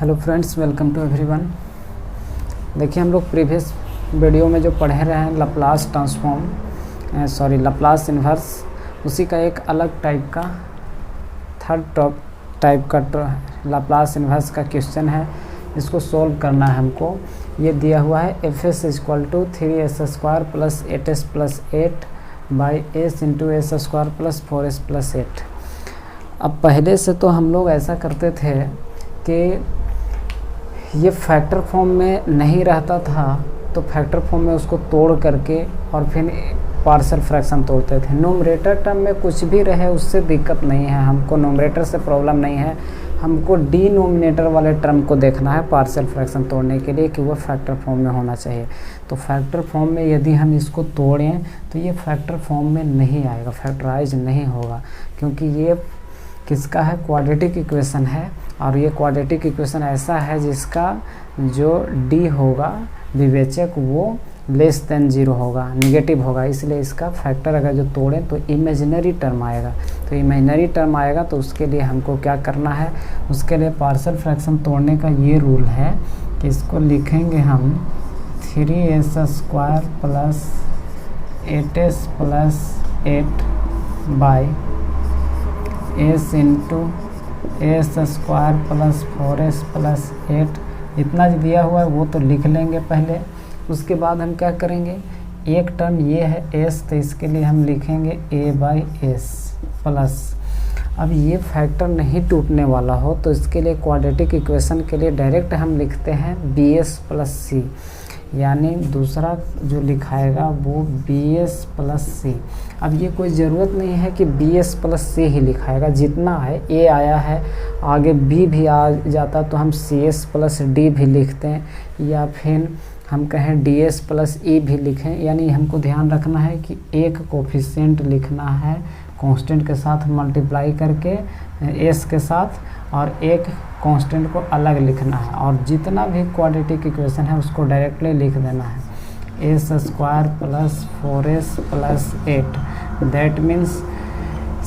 Hello friends, welcome to everyone. देखिए, हम लोग प्रीवियस वीडियो में जो पढ़े रहे हैं लैप्लास इन्वर्स, उसी का एक अलग टाइप का थर्ड टाइप का लैप्लास इन्वर्स का क्वेश्चन है। इसको सॉल्व करना है हमको। ये दिया हुआ है fs = 3s² + 8s + 8 by s into s² + 4s + 8। अब पहले से तो हम लोग ऐसा करते थे कि ये फैक्टर फॉर्म में नहीं रहता था, तो फैक्टर फॉर्म में उसको तोड़ करके और फिर पार्शियल फ्रैक्शन तोड़ते थे। न्यूमरेटर टर्म में कुछ भी रहे उससे दिक्कत नहीं है, हमको न्यूमरेटर से प्रॉब्लम नहीं है। हमको डिनोमिनेटर वाले टर्म को देखना है पार्शियल फ्रैक्शन तोड़ने के लिए कि वो फैक्टर फॉर्म में होना चाहिए। तो फैक्टर फॉर्म में यदि हम इसको तोड़ें तो ये फैक्टर फॉर्म में नहीं आएगा, फैक्टराइज नहीं होगा, क्योंकि ये किसका है, क्वाड्रेटिक इक्वेशन है। और ये क्वाड्रेटिक इक्वेशन ऐसा है जिसका जो डी होगा विवेचक वो लेस देन 0 होगा, नेगेटिव होगा। इसलिए इसका फैक्टर अगर जो तोड़ें तो इमेजिनरी टर्म आएगा। तो इमेजिनरी टर्म आएगा तो उसके लिए हमको क्या करना है, उसके लिए पार्शियल फ्रैक्शन तोड़ने का ये रूल है कि इसको लिखेंगे हम 3s² + 8s + 8 by s into s² + 4s + 8। इतना जो दिया हुआ है वो तो लिख लेंगे पहले। उसके बाद हम क्या करेंगे, एक टर्म ये है s, तो इसके लिए हम लिखेंगे a/s प्लस। अब ये फैक्टर नहीं टूटने वाला हो तो इसके लिए क्वाड्रेटिक इक्वेशन के लिए डायरेक्ट हम लिखते हैं bs + c, यानी दूसरा जो लिखाएगा वो bs + c। अब ये कोई ज़रूरत नहीं है कि bs + c ही लिखाएगा, जितना है a आया है आगे b भी आ जाता तो हम cs + d भी लिखते हैं, या फिर हम कहें ds + e भी लिखें। यानी हमको ध्यान रखना है कि एक कोफिशिएंट लिखना है कांस्टेंट के साथ मल्टीप्लाई करके s के साथ, और एक कांस्टेंट को अलग लिखना है। और जितना भी क्वाड्रेटिक इक्वेशन है उसको डायरेक्टली लिख देना है s² + 4s + 8। That means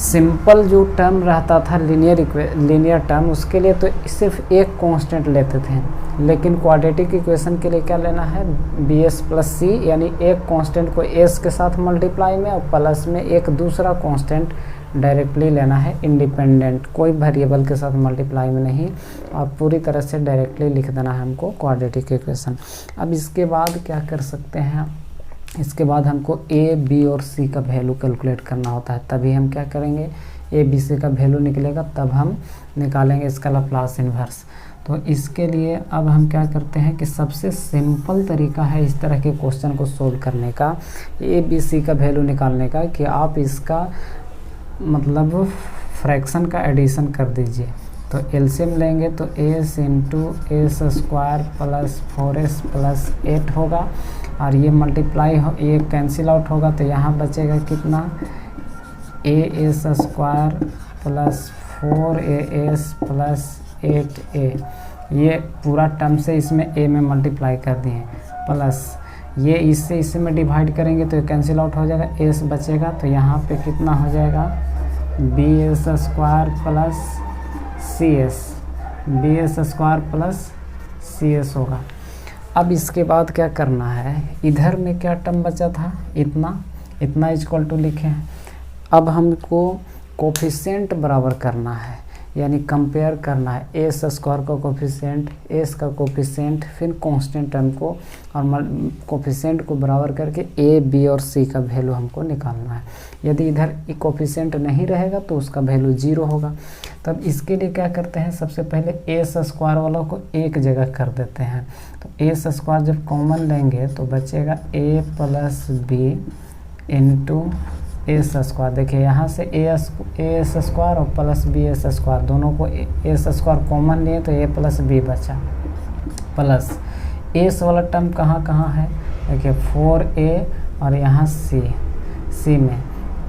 simple जो टर्म रहता था लीनियर टर्म, उसके लिए तो सिर्फ एक कांस्टेंट लेते थे, लेकिन क्वाड्रेटिक इक्वेशन के लिए क्या लेना है, bs + c, यानी एक कांस्टेंट को s के साथ मल्टीप्लाई में और प्लस में एक दूसरा कांस्टेंट डायरेक्टली लेना है इंडिपेंडेंट, कोई वेरिएबल के साथ मल्टीप्लाई में नहीं, और पूरी तरह से डायरेक्टली लिख देना है हमको क्वाड्रेटिक इक्वेशन। अब इसके बाद क्या कर सकते हैं, इसके बाद हमको a, b और c का वैल्यू कैलकुलेट करना होता है। तभी हम क्या करेंगे, a, b, c का वैल्यू निकलेगा तब हम निकालेंगे इसका लैप्लास इन्वर्स। तो इसके लिए अब हम क्या करते हैं कि सबसे सिंपल तरीका है इस तरह के क्वेश्चन को सोल्व करने का, a, b, c का वैल्यू निकालने का, कि आप इसका मतलब फ्रैक्शन का एडिशन कर दीजिए। तो एलसीएम लेंगे तो s इंटू s² + 4s + 8 होगा, और ये मल्टीप्लाई हो, ये कैंसिल आउट होगा तो यहाँ बचेगा कितना, as² + 4as + 8a। ये पूरा टर्म से इसमें a में मल्टीप्लाई कर दिए, प्लस ये इससे इसमें डिवाइड करेंगे तो ये कैंसिल आउट हो जाएगा, s बचेगा। तो यहाँ पे कितना हो जाएगा, bs² + cs, bs² + cs होगा। अब इसके बाद क्या करना है, इधर में क्या टर्म बचा था, इतना इक्वल टू लिखे हैं। अब हमको कोफिशिएंट बराबर करना है, यानी कंपेयर करना है s² का कोफिशिएंट, s का कोफिशिएंट, फिर कांस्टेंट टर्म को और कोफिशिएंट को बराबर करके a, b और c का वैल्यू हमको निकालना है। यदि इधर कोफिशिएंट नहीं रहेगा तो उसका वैल्यू 0 होगा। तब इसके लिए क्या करते हैं, सबसे पहले s² वाला को एक जगह कर देते हैं। तो s² जब कॉमन लेंगे तो बचेगा a + b इंटू s²। देखिए यहाँ से as² और प्लस bs², दोनों को s² कॉमन लिए तो a + b बचा, प्लस s वाला टर्म कहाँ कहाँ है, देखिए 4a और यहाँ c में,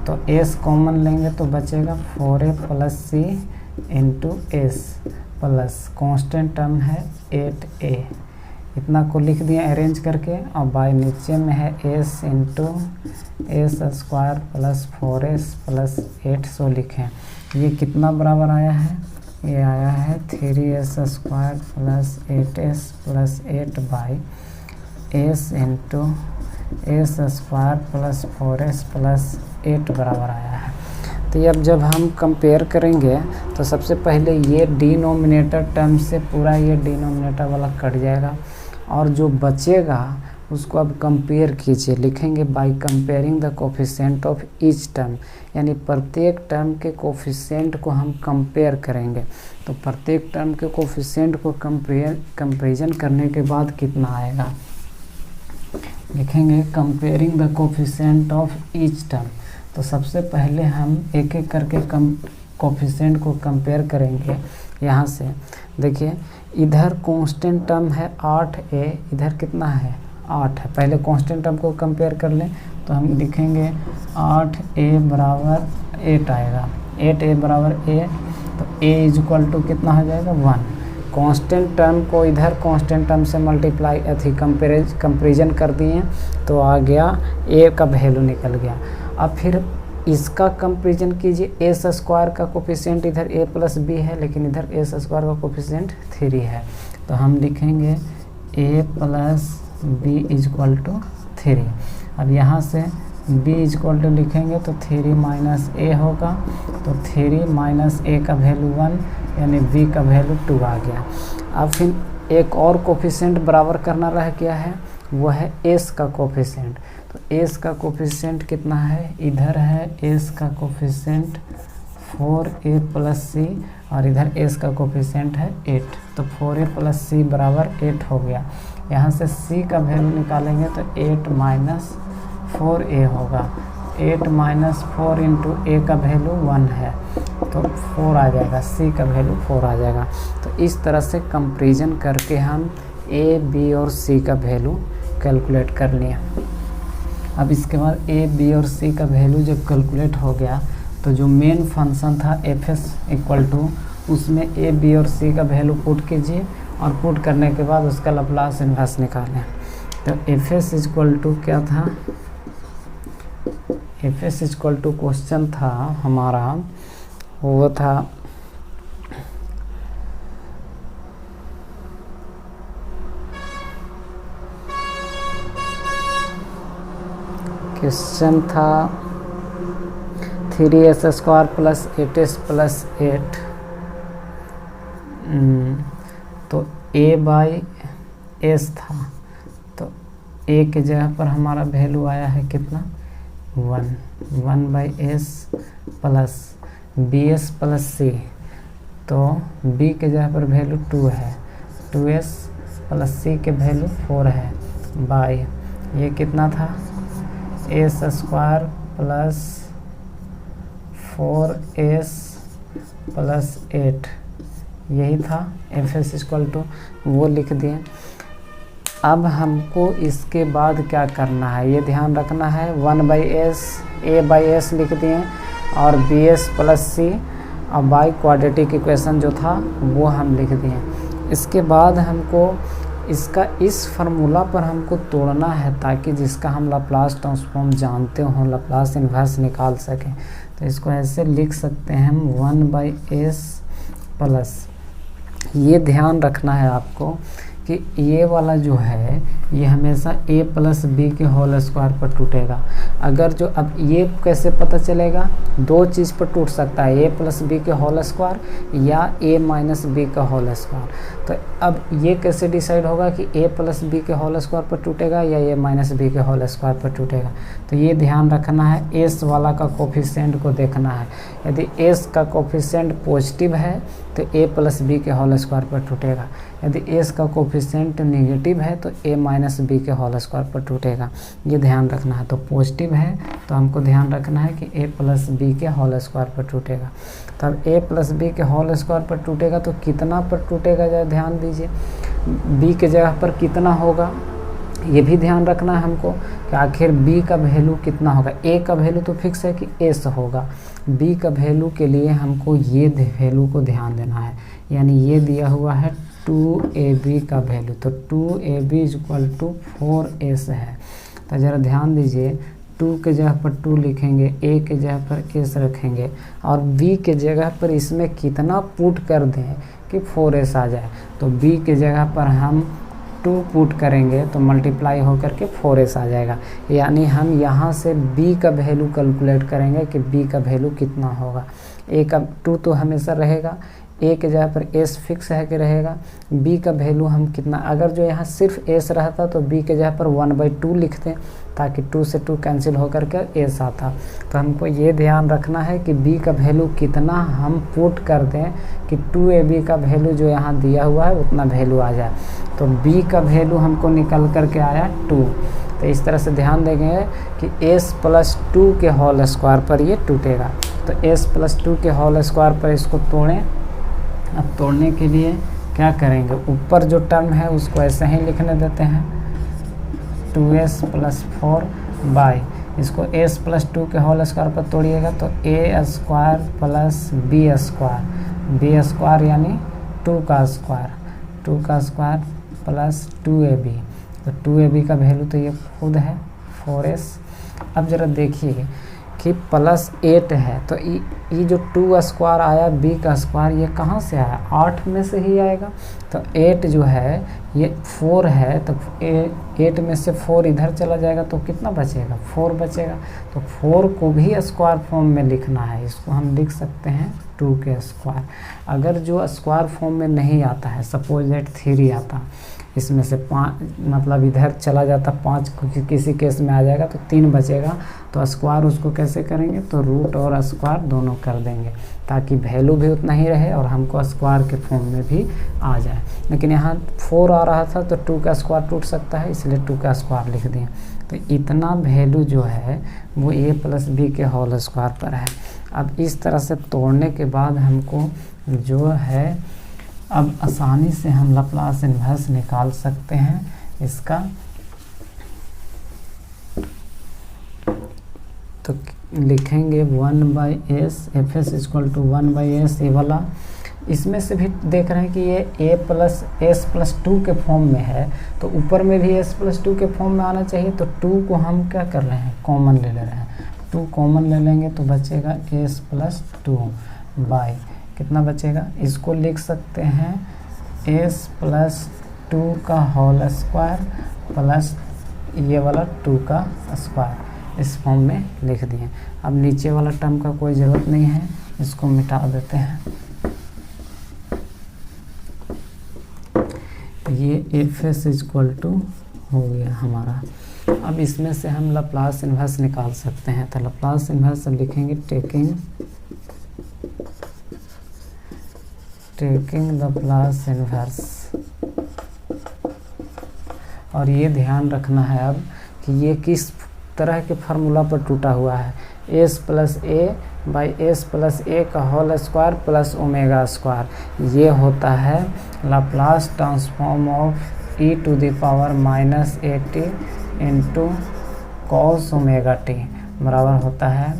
तो s कॉमन लेंगे तो बचेगा 4a + c into s, plus constant term है 8a। इतना को लिख दिया अरेंज करके, और बाय नीचे में है s इंटू s² + 4s + 8 लिखें। ये कितना बराबर आया है, ये आया है 3s² plus 8s plus 8 by s into s² plus 4s plus 8 बराबर आया है। तो ये अब जब हम कंपेयर करेंगे तो सबसे पहले ये डिनोमिनेटर टर्म से पूरा ये डिनोमिनेटर वाला कट जाएगा और जो बचेगा उसको अब कंपेयर कीजिए। लिखेंगे by comparing the coefficient of each term, यानी प्रत्येक टर्म के कोफिशिएंट को हम कंपेयर करेंगे। तो प्रत्येक टर्म के कोफिशिएंट को कंपेरिजन करने के बाद कितना आएगा, लिखेंगे comparing the coefficient of each term. तो सबसे पहले हम एक एक करके कोफिशिएंट को कंपेयर करेंगे। यहाँ से देखिए, इधर कांस्टेंट टर्म है 8a, इधर कितना है 8 है। पहले कांस्टेंट टर्म को कंपेयर कर लें तो हम लिखेंगे 8a बराबर 8 आएगा, 8a बराबर a, तो a इज इक्वल टू कितना हो जाएगा 1। कांस्टेंट टर्म को इधर कांस्टेंट टर्म से मल्टीप्लाई कंपेरिजन कर दिए तो आ गया a का वैल्यू निकल गया। अब फिर इसका कंपेरिजन कीजिए, s² का कोफिशिएंट इधर a प्लस b है, लेकिन इधर s² का कोफिशिएंट 3 है। तो हम लिखेंगे a plus b is equal to 3। अब यहाँ से b इज इक्वल टू लिखेंगे तो 3 माइनस a होगा, तो 3 माइनस a का वैल्यू 1, यानी b का वैल्यू 2 आ गया। अब फिर एक और कोफिशिएंट बराबर करना रह गया है, वो है s का कोफिशिएंट। तो s का कोफिशिएंट कितना है, इधर है s का कोफिशिएंट 4a प्लस c और इधर s का कोफिशिएंट है 8, तो 4a प्लस c बराबर 8 हो गया। यहाँ से c का वैल्यू निकालेंगे तो 8 माइनस 4a होगा, 8 माइनस 4 इंटू a का वैल्यू 1 है, तो 4 आ जाएगा, c का वैल्यू 4 आ जाएगा। तो इस तरह से कंपेरिजन करके हम a, b और c का वैल्यू कैलकुलेट कर लिया। अब इसके बाद a, b और c का वैल्यू जब कैलकुलेट हो गया तो जो मेन फंक्शन था fs इक्वल टू, उसमें a, b और c का वैल्यू पुट कीजिए और पुट करने के बाद उसका लैप्लास इन्वर्स निकालें। तो fs इक्वल टू क्या था, fs इक्वल टू क्वेश्चन था हमारा, वो था क्वेश्चन था 3s² प्लस 8s प्लस 8, तो a बाई s था, तो a के जगह पर हमारा वैल्यू आया है कितना 1 by s plus bs plus c, तो b के जगह पर वैल्यू 2 है, 2s प्लस c के वैल्यू 4 है, बाई ये कितना था s² प्लस 4s प्लस 8, यही था fs इक्वल टू, वो लिख दिए। अब हमको इसके बाद क्या करना है, ये ध्यान रखना है, 1 by S, a by S लिख दिए और bs प्लस c और बाई क्वाड्रेटिक इक्वेशन जो था वो हम लिख दिए। इसके बाद हमको इसका इस फार्मूला पर हमको तोड़ना है ताकि जिसका हम लाप्लास ट्रांसफॉर्म जानते हो, लाप्लास इन्वर्स निकाल सकें। तो इसको ऐसे लिख सकते हैं हम 1 बाई एस प्लस, ये ध्यान रखना है आपको कि ये वाला जो है ये हमेशा a प्लस बी के होल स्क्वायर पर टूटेगा। अगर जो, अब ये कैसे पता चलेगा, दो चीज़ पर टूट सकता है, a प्लस बी के होल स्क्वायर या a माइनस बी का होल स्क्वायर। तो अब ये कैसे डिसाइड होगा कि a प्लस बी के होल स्क्वायर पर टूटेगा या a माइनस बी के होल स्क्वायर पर टूटेगा। तो ये ध्यान रखना है, s वाला का कोफिशिएंट को देखना है। यदि s का कोफिशिएंट पॉजिटिव है तो a प्लस बी के होल स्क्वायर पर टूटेगा, यदि s का कोफिशिएंट नेगेटिव है तो a माइनस बी के होल स्क्वायर पर टूटेगा। ये ध्यान रखना है। तो पॉजिटिव है तो हमको ध्यान रखना है कि a प्लस बी के होल स्क्वायर पर टूटेगा। तब a प्लस बी के होल स्क्वायर पर टूटेगा तो कितना पर टूटेगा, जरा ध्यान दीजिए, b के जगह पर कितना होगा ये भी ध्यान रखना है हमको कि आखिर b का वैल्यू कितना होगा। a का वैल्यू तो फिक्स है कि s होगा, b का वैल्यू के लिए हमको ये वैल्यू को ध्यान देना है, यानी ये दिया हुआ है 2ab का वैल्यू, तो 2ab is equal to 4s है। तो ज़रा ध्यान दीजिए 2 के जगह पर 2 लिखेंगे, a के जगह पर s रखेंगे और b के जगह पर इसमें कितना पुट कर दें कि 4s आ जाए। तो b के जगह पर हम 2 पुट करेंगे तो मल्टीप्लाई होकर के 4s आ जाएगा। यानी हम यहाँ से b का वैल्यू कैलकुलेट करेंगे कि b का वैल्यू कितना होगा। a का 2 तो हमेशा रहेगा, a के जगह पर s फिक्स है कि रहेगा, b का वैल्यू हम कितना, अगर जो यहाँ सिर्फ s रहता तो b के जगह पर 1/2 लिखते ताकि 2 से 2 कैंसिल होकर के s आता। तो हमको ये ध्यान रखना है कि b का वैल्यू कितना हम पुट कर दें कि 2ab का वैल्यू जो यहाँ दिया हुआ है उतना वैल्यू आ जाए। तो b का वैल्यू हमको निकल कर के आया 2। तो इस तरह से ध्यान देंगे कि s + 2 के होल स्क्वायर पर ये टूटेगा। तो s + 2 के होल स्क्वायर पर इसको तोड़ें। अब तोड़ने के लिए क्या करेंगे, ऊपर जो टर्म है उसको ऐसे ही लिखने देते हैं 2s + 4 बाई, इसको s + 2 के होल स्क्वायर पर तोड़िएगा तो a² + b स्क्वायर यानी 2 का स्क्वायर प्लस 2ab। तो 2ab का वैल्यू तो ये खुद है 4s। अब ज़रा देखिए कि +8 है तो ये जो 2 स्क्वायर आया b का स्क्वायर ये कहाँ से आया, 8 में से ही आएगा। तो 8 जो है ये 4 है तो 8 में से 4 इधर चला जाएगा तो कितना बचेगा, 4 बचेगा। तो 4 को भी स्क्वायर फॉर्म में लिखना है, इसको हम लिख सकते हैं 2 के स्क्वायर। अगर जो स्क्वायर फॉर्म में नहीं आता है, सपोज दैट 3 आता, इसमें से 5 मतलब इधर चला जाता 5 किसी केस में आ जाएगा तो 3 बचेगा। तो स्क्वायर उसको कैसे करेंगे, तो रूट और स्क्वायर दोनों कर देंगे ताकि वैल्यू भी उतना ही रहे और हमको स्क्वायर के फॉर्म में भी आ जाए। लेकिन यहाँ 4 आ रहा था तो 2 का स्क्वायर टूट सकता है, इसलिए 2 का स्क्वायर लिख दिए। तो इतना वैल्यू जो है वो a + b के होल स्क्वायर पर है। अब इस तरह से तोड़ने के बाद हमको जो है अब आसानी से हम लाप्लास इन्वर्स निकाल सकते हैं इसका। तो लिखेंगे 1/s, fs = 1/s ये वाला। इसमें से भी देख रहे हैं कि ये a + s + 2 के फॉर्म में है तो ऊपर में भी s + 2 के फॉर्म में आना चाहिए। तो 2 को हम क्या कर रहे हैं, कॉमन ले रहे हैं। 2 कॉमन ले लेंगे तो बचेगा s + 2 बाई कितना बचेगा, इसको लिख सकते हैं s + 2 का होल स्क्वायर प्लस ये वाला 2 का स्क्वायर, इस फॉर्म में लिख दिए। अब नीचे वाला टर्म का कोई ज़रूरत नहीं है, इसको मिटा देते हैं। तो ये fs = हो गया हमारा। अब इसमें से हम लाप्लास इन्वर्स निकाल सकते हैं। तो लाप्लास इन्वर्स लिखेंगे टेकिंग लाप्लास इन्वर्स। और ये ध्यान रखना है अब कि ये किस तरह के फार्मूला पर टूटा हुआ है, s + a/s + a का whole square plus omega square. ये होता है Laplace transform of e⁻⁻at into cos ωt बराबर होता है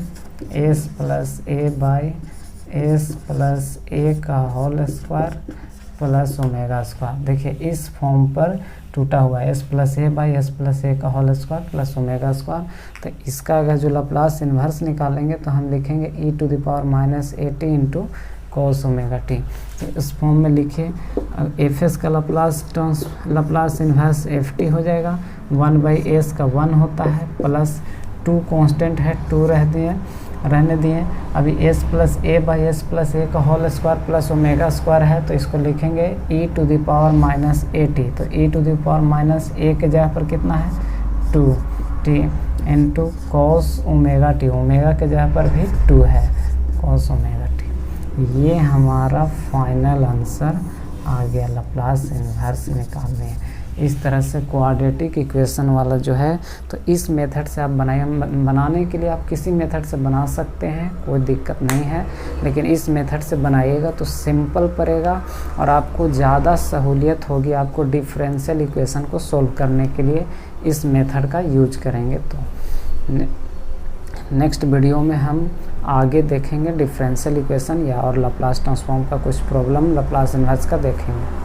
s + a/s + a का whole square plus omega square. देखिए इस फॉर्म पर टूटा हुआ है, s + a/s + a का whole square plus omega square. तो इसका अगर जो लाप्लास इन्वर्स निकालेंगे तो हम लिखेंगे e⁻⁻at इंटू cos ωt। तो इस फॉर्म में लिखिए। fs का लाप्लास इन्वर्स ft हो जाएगा, 1/s का 1 होता है प्लस 2 कांस्टेंट है 2 रहने दिए। अभी s + a/s + a का whole square plus omega square है तो इसको लिखेंगे e⁻⁻at। तो e⁻⁻a के जगह पर कितना है 2t into cos ωt, omega के जगह पर भी 2 है cos ωt। ये हमारा फाइनल आंसर आ गया लाप्लास इन्वर्स निकालने। इस तरह से क्वाड्रेटिक इक्वेशन वाला जो है तो इस मेथड से आप बनाने के लिए आप किसी मेथड से बना सकते हैं, कोई दिक्कत नहीं है। लेकिन इस मेथड से बनाइएगा तो सिंपल पड़ेगा और आपको ज़्यादा सहूलियत होगी। आपको डिफरेंशियल इक्वेशन को सोल्व करने के लिए इस मेथड का यूज करेंगे। तो नेक्स्ट वीडियो में हम आगे देखेंगे डिफरेंशियल इक्वेशन या और लाप्लास ट्रांसफॉर्म का कुछ प्रॉब्लम लाप्लास इन्वर्स का देखेंगे।